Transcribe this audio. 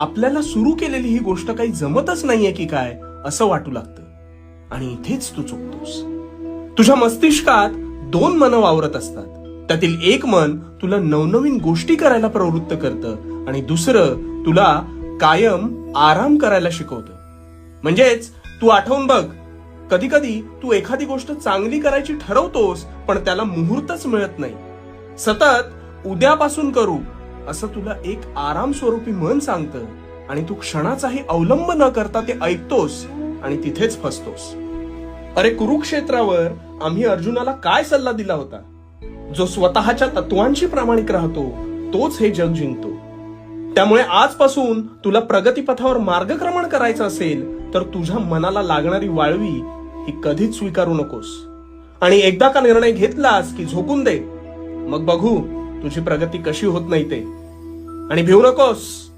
आपल्याला सुरू केलेली ही गोष्ट काही जमतच नाहीये की काय असं वाटू लागतं आणि इथेच तू चुकतोस. तुझ्या मस्तिष्कात दोन मन वावरत असतात. त्यातील एक मन तुला नवनवीन गोष्टी करायला प्रवृत्त करतं आणि दुसरं तुला कायम आराम करायला शिकवतं. म्हणजेच तू आठवून बघ, कधी कधी तू एखादी गोष्ट चांगली करायची ठरवतोस पण त्याला मुहूर्तच मिळत नाही. सतत उद्यापासून करू असं तुला एक आराम स्वरूपी मन सांगतं आणि तू क्षणाचाही अवलंब न करता ते ऐकतोस आणि तिथेच फसतोस. अरे कुरुक्षेत्रावर आम्ही अर्जुनाला काय सल्ला दिला होता? जो स्वतःच्या तत्वांशी प्रामाणिक राहतो तोच हे जग जिंकतो. त्यामुळे आजपासून तुला प्रगतीपथावर मार्गक्रमण करायचं असेल तर तुझ्या मनाला लागणारी वाळवी ही कधीच स्वीकारू नकोस. आणि एकदा का निर्णय घेतलास की झोकून दे, मग बघू तुझी प्रगती कशी होत नाही ते. आणि भिवू नकोस.